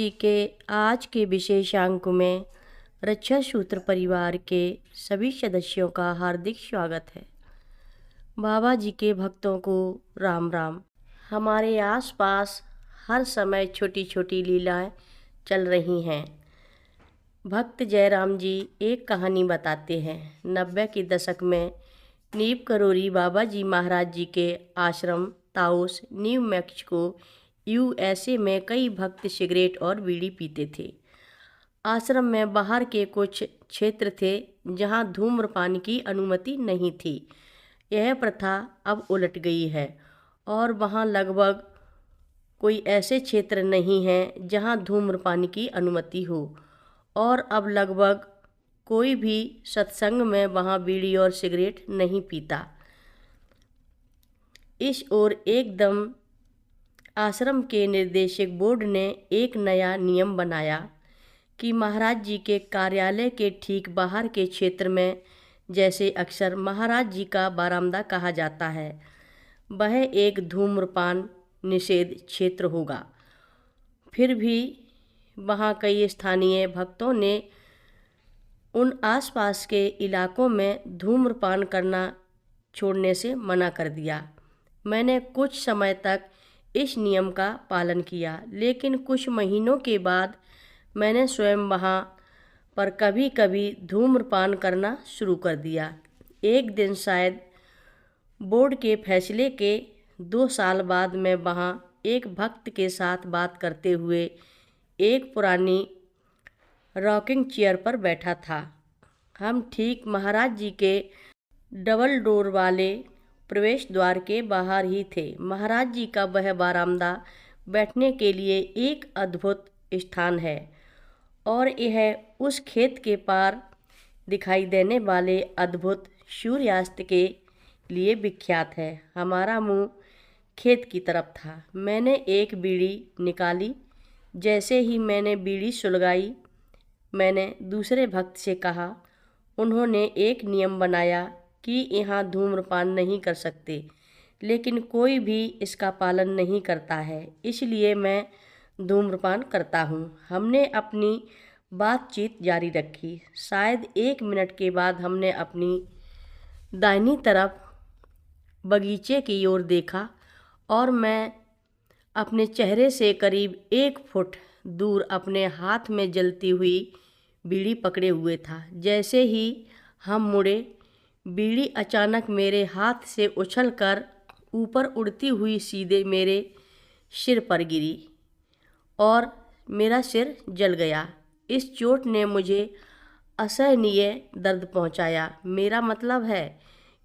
जी के आज के विशेषांक में रक्षा सूत्र परिवार के सभी सदस्यों का हार्दिक स्वागत है। बाबा जी के भक्तों को राम राम। हमारे आसपास हर समय छोटी छोटी लीलाएं चल रही हैं। भक्त जयराम जी एक कहानी बताते हैं। 90 के दशक में नीम करोली बाबा जी महाराज जी के आश्रम ताओस, न्यू मैक्सिको, USA में कई भक्त सिगरेट और बीड़ी पीते थे। आश्रम में बाहर के कुछ क्षेत्र थे जहां धूम्रपान की अनुमति नहीं थी। यह प्रथा अब उलट गई है और वहां लगभग कोई ऐसे क्षेत्र नहीं हैं जहां धूम्रपान की अनुमति हो, और अब लगभग कोई भी सत्संग में वहां बीड़ी और सिगरेट नहीं पीता। इस ओर एकदम आश्रम के निर्देशक बोर्ड ने एक नया नियम बनाया कि महाराज जी के कार्यालय के ठीक बाहर के क्षेत्र में, जैसे अक्सर महाराज जी का बरामदा कहा जाता है, वह एक धूम्रपान निषेध क्षेत्र होगा। फिर भी वहाँ कई स्थानीय भक्तों ने उन आसपास के इलाकों में धूम्रपान करना छोड़ने से मना कर दिया। मैंने कुछ समय तक इस नियम का पालन किया, लेकिन कुछ महीनों के बाद मैंने स्वयं वहाँ पर कभी कभी धूम्रपान करना शुरू कर दिया। एक दिन, शायद बोर्ड के फैसले के 2 साल बाद, मैं वहाँ एक भक्त के साथ बात करते हुए एक पुरानी रॉकिंग चेयर पर बैठा था। हम ठीक महाराज जी के डबल डोर वाले प्रवेश द्वार के बाहर ही थे। महाराज जी का वह बरामदा बैठने के लिए एक अद्भुत स्थान है, और यह उस खेत के पार दिखाई देने वाले अद्भुत सूर्यास्त के लिए विख्यात है। हमारा मुंह खेत की तरफ था। मैंने एक बीड़ी निकाली। जैसे ही मैंने बीड़ी सुलगाई, मैंने दूसरे भक्त से कहा, उन्होंने एक नियम बनाया कि यहाँ धूम्रपान नहीं कर सकते, लेकिन कोई भी इसका पालन नहीं करता है, इसलिए मैं धूम्रपान करता हूँ। हमने अपनी बातचीत जारी रखी। शायद 1 मिनट के बाद हमने अपनी दाहिनी तरफ बगीचे की ओर देखा, और मैं अपने चेहरे से करीब 1 फुट दूर अपने हाथ में जलती हुई बीड़ी पकड़े हुए था। जैसे ही हम मुड़े, बीड़ी अचानक मेरे हाथ से उछलकर ऊपर उड़ती हुई सीधे मेरे सिर पर गिरी और मेरा सिर जल गया। इस चोट ने मुझे असहनीय दर्द पहुंचाया। मेरा मतलब है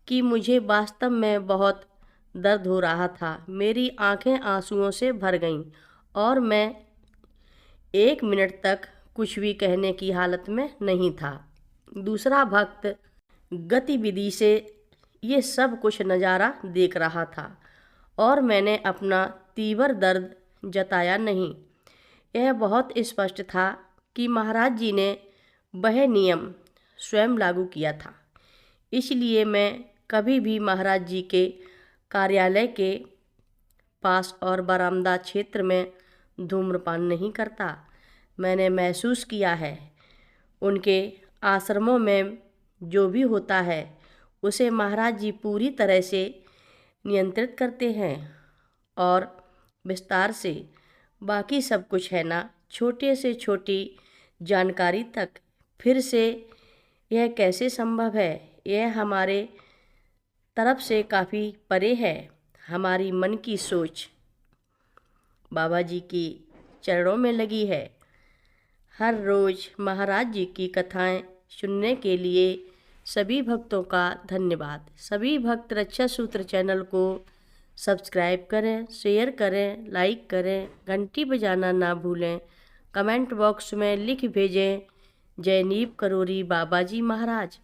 कि मुझे वास्तव में बहुत दर्द हो रहा था। मेरी आंखें आंसुओं से भर गईं और मैं 1 मिनट तक कुछ भी कहने की हालत में नहीं था। दूसरा भक्त गतिविधि से ये सब कुछ नज़ारा देख रहा था, और मैंने अपना तीव्र दर्द जताया नहीं। यह बहुत स्पष्ट था कि महाराज जी ने वह नियम स्वयं लागू किया था, इसलिए मैं कभी भी महाराज जी के कार्यालय के पास और बरामदा क्षेत्र में धूम्रपान नहीं करता। मैंने महसूस किया है, उनके आश्रमों में जो भी होता है उसे महाराज जी पूरी तरह से नियंत्रित करते हैं, और विस्तार से बाकी सब कुछ है ना, छोटे से छोटी जानकारी तक। फिर से यह कैसे संभव है? यह हमारे तरफ से काफ़ी परे है। हमारी मन की सोच बाबा जी की चरणों में लगी है। हर रोज़ महाराज जी की कथाएं सुनने के लिए सभी भक्तों का धन्यवाद। सभी भक्त रक्षा सूत्र चैनल को सब्सक्राइब करें, शेयर करें, लाइक करें, घंटी बजाना ना भूलें। कमेंट बॉक्स में लिख भेजें, जय नीम करोली बाबा जी महाराज।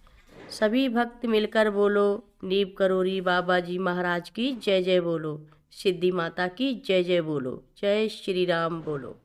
सभी भक्त मिलकर बोलो, नीम करोली बाबा जी महाराज की जय जय बोलो। सिद्धि माता की जय जय बोलो। जय श्री राम बोलो।